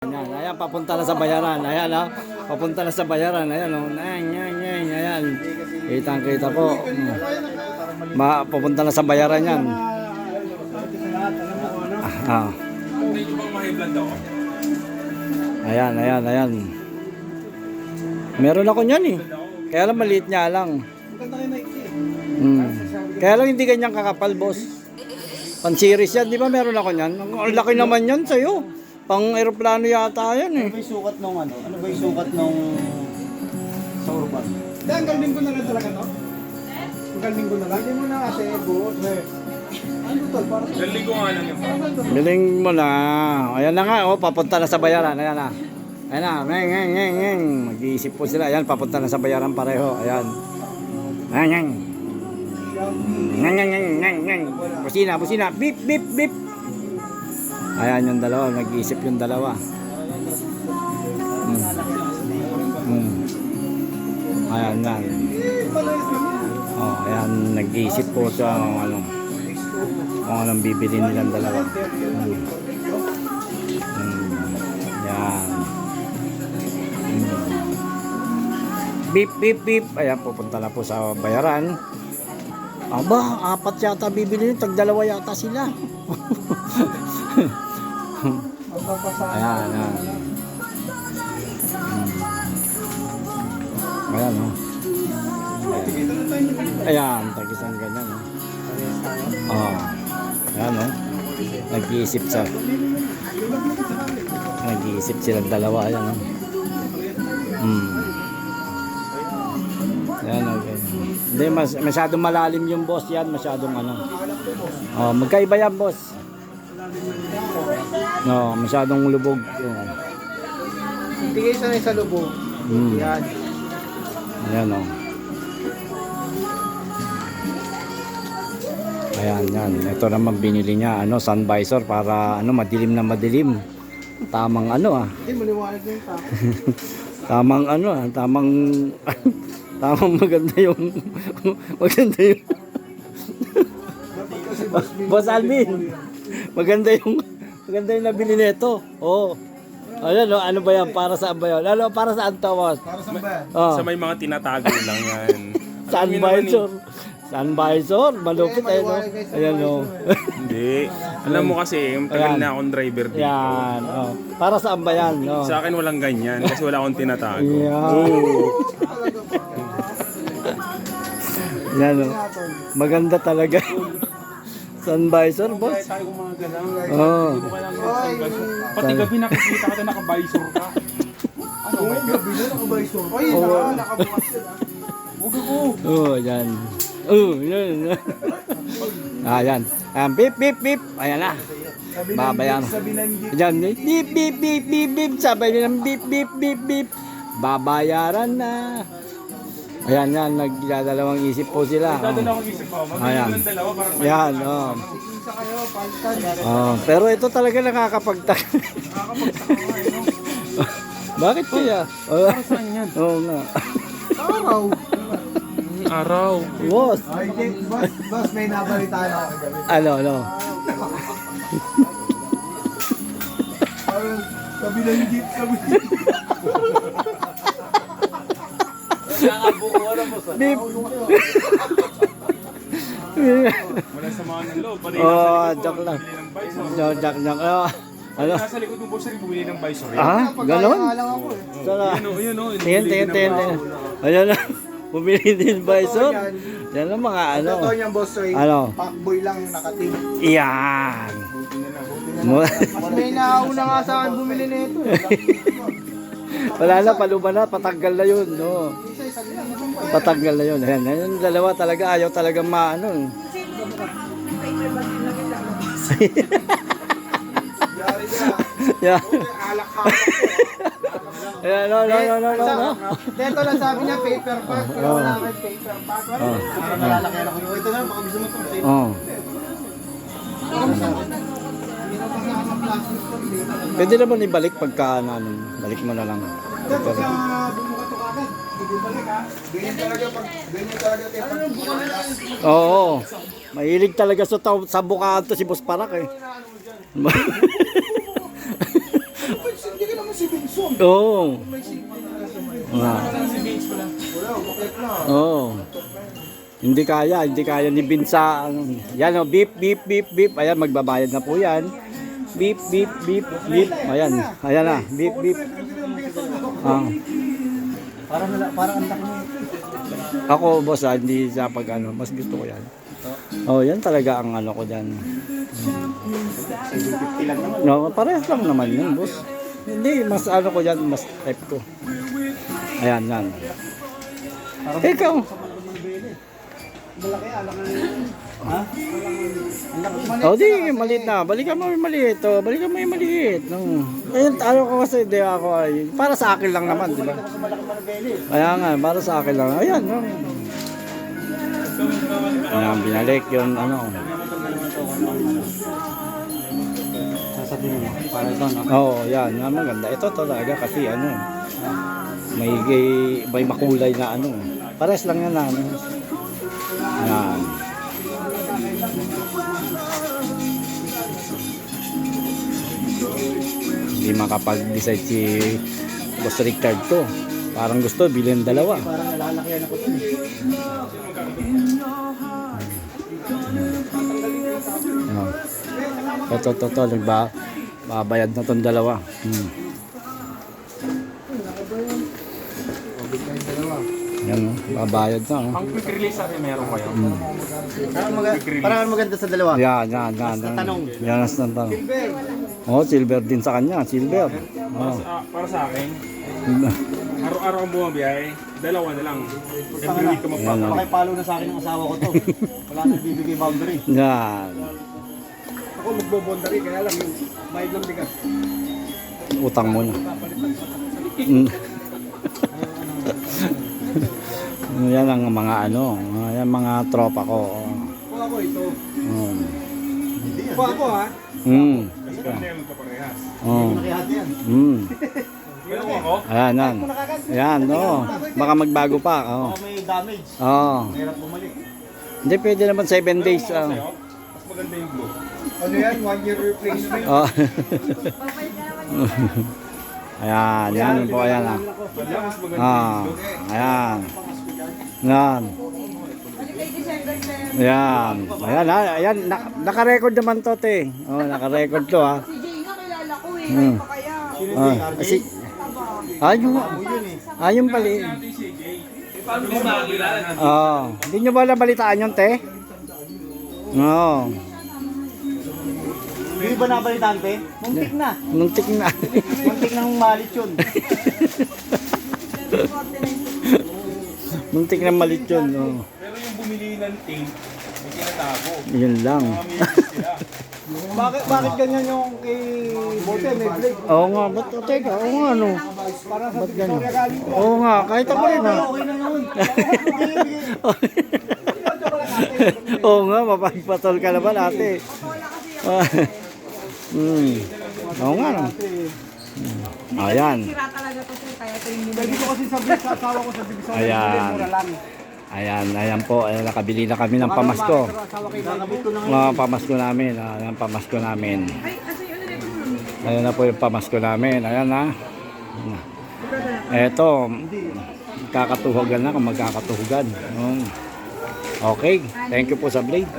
Ayan, ayan, papunta na sa bayaran. Ayan, oh, papunta na sa bayaran. Ayan, oh. Ayan. Kitang-kita po. Papunta na sa bayaran yan. Ayan. Meron ako niyan eh. Kaya lang maliit niya lang. Kaya lang hindi ganyan kakapal, boss. Pan-series yan, di ba meron ako niyan? Ang laki naman yan sa'yo. Pang aeroplano yata yan eh. Ano ba yung sukat nung ano? Ano ba yung sukat nung sa urban? Ang galing ko na lang talaga, no? Ang galing ko na lang. Hindi mo na kasi buot. Ano to? Galing ko nga lang yung Biling mo na. Ayan na nga, oh, papunta na sa bayaran. Ayan na. Ayan na. Ngeng. Mag-iisip po sila. Ayan, papunta na sa bayaran pareho. Ayan. Ngeng. Busina. Beep. Ayan yung dalawa. Nag-iisip yung dalawa. Ayan na. Oh, ayan. Nag-iisip po sa ano. Kung anong bibili nilang dalawa. Yan. Beep. Ayan, pupunta na po sa bayaran. Aba, 4 yata bibili nyo. Tag-2 yata sila. Ayan. Ayan, oh. Ayan, tag-isang ganyan, oh. Oh. Ayan, oh. Nag-iisip silang dalawa. Ayan, oh. Ayan, okay. Hindi, masyadong malalim yung boss yan. Masyadong ano. Oh, magkaiba yan, boss. No, masyadong lubog. Oh. Tigay sa lubog. Yan. Ayan, oh. Ayan. Ito naman binili niya, ano, sun visor para ano, madilim na madilim. Tamang ano, ah. Hindi, maliwanag na yung tao. Tamang ano, ah. Tamang maganda yung Boss Alvin. Maganda yung nabili nito. Oh. Ayan, oh, ano ba yan? Para saan ba yan? Ano, para saan to, boss? Para saan ba? Oh. Sa may mga tinatago lang yan. Sun visor, malupit eh, no? Ayan, no? Hindi. Alam mo kasi, tagal na akong driver dito. Yan, oh. Para saan ba yan, no? Sa akin walang ganyan kasi wala akong tinatago. Yan. Yan, no? Maganda talaga. Sun visor, boss. Tayo gumagalaw. Oh. Pati gabi nakikita ka na naka-visor ka. Ano, may Gabi na nakabaysor. Ay, nakabukas yun. Huwag ako. Oh, yan. Yan. Yan. Beep. Ayan na. Babayaran. Yan. Beep. Sabay nilang beep. Babayaran na. Ayan. Nagdadalawang isip po sila. dadalawang isip pa. Ayan. Mabilis ng dalawa para Yan. Oh. Isa kayo, paltan. Oh. Pero ito talaga nakakapagtaka. Bakit kaya? Oh. saan yan? Oo nga. Araw. Araw. Boss. Ay, boss, may nabalitaan ako gabi. Ano? Sabi ng jeep. Beep. Wala sa mga ng loob. Pati Oh, nasa likod joke mo, lang. bumili ng visor. Joke. Oh. Ano? Nasa likod ng boss rin bumili ng visor. Ah, ganon? Lang ako eh. Saka. Yun o. Tingin. Ayan na. Bumili din visor. Yan ang mga ano. Totoo niyang boss Ray. Ano? Pakboy lang nakating. Iyan. May nauna nga sa akin bumili nito. Wala na, paluba na. Patanggal na yun. No. Patanggal na yun. Ayan. Yung dalawa talaga. Ayaw talaga maano. Yeah. Ayan, no. Dito lang sabi niya paper pack. Pero wala kang paper pack. Nalalaki ako. Ito na, baka gusto mo ito. Oh. Pwede naman ibalik pagka ano, balik mo na lang. Pagka bumuka to kagad, hindi balik ha. Ganyan talaga pag ganyan talaga tayo. Ano yung buka na lang? Oo. Mahilig talaga sa bukaan to si Boss Parak eh. Hindi ka naman si Benson. Oo. Ah. Oo. Hindi kaya ni Binsa. Yan o, beep, beep, beep, beep. Ayan, magbabayad na po yan. Beep, beep, beep, beep. Ayan, ayan na, beep, beep. Ah. Parang ang laki niya. Ako, boss, hindi sa pag ano, mas gusto ko yan. Oh, yan talaga ang ano ko dyan. 750 lang naman. No, parehas lang naman yun, boss. Hindi, mas ano ko dyan, mas type ko. Ayan, yan. Ikaw. Malaki, alam na ha? Ang laki. Oh, di, maliit na. Balikan mo yung maliit. Oh, balikan mo yung maliit. No. Ayun, ano ko kasi, di ako, ay, para sa akin lang naman, di ba? Malaki marabeli. Kaya nga, para sa akin lang. Ayan, no. Ayan, binalik yun, ano. Sasabihin mo, para ito, no? Oo, yan. Yan, maganda. Ito talaga kasi, ano, may makulay na, ano. Pares lang yan, ano. Yan. Hindi makapag-decide si Boss Richard to. Parang gusto bilhin dalawa. Parang nalalakyan ako ito. Ito, nagbabayad na tong dalawa. Yan, babayad na. Ang quick release sa akin meron kayo. Parang maganda sa dalawa. Yan. tanong. Yan, ang tanong. Oh, silver din sa kanya, silver. Oh. Para sa akin, araw-araw ang bumabiyahe, dalawa na lang. Every week ka Yan, magpapalala. oh. Pakipalo na sa akin ng asawa ko to. Wala nang bibigay boundary. Yan. Ako magbobondary, kaya lang yung bayad ng bigas. Utang muna. Mm. Yan ang mga ano, yan mga tropa ko. Kung ako ito. Kung ako ha. Kasi kami na magkaparehas. Nakihati yan. Pero kung ako, Ayan, yan. Ayan, no. Baka magbago pa. Oh. Baka may damage. Oh. Mahirap bumalik. Hindi, pwede naman 7 days. sa'yo, mas maganda yung blue. Ano yan? 1 year replacement. Oh. Ayan, yan po, ayan. Ah. Wala, mas maganda Ah, yung blue. ayan. Yan. Ayan. Ayan, ayan. Naka-record naman to, te. Oh, naka-record to, ha. Si Jay nga kilala ko eh. Hmm. Pa kaya? Ah, kasi, ayun pala. Oh, hindi nyo ba nabalitaan yun, te? Oo. Hindi ba nabalitaan, te? Muntik na. Muntik na. Muntik nang malit yun. Muntik na malit yun. Oh. Pero yung bumili ng tape, may tinatago. Yun lang. Mga minutes sila. Bakit ganyan yung kay Bote? May blade. Oo nga, ba't teka? Oo nga, ano? Para sa Ba't ganyan? Victoria galing ko. Oo nga, kahit ako rin, ha? Okay na yun. Oo nga, mapagpatol ka naman, ate. Oo nga, no? Ayan. Sira talaga to sir. Kaya ito yung Pwede ko kasi sabihin sa asawa ko sa Divisoria. Ayan. Mura lang. Ayan po. Ayan, nakabili na kami ng pamasko. Pero asawa kay Kakabit ko na Mga pamasko namin. Ayan, pamasko namin. Ay, kasi ano rin. Ayan na po yung pamasko namin. Ayan na. Eto. Kakatuhugan na kung magkakatuhugan. Okay. Thank you po sa blade.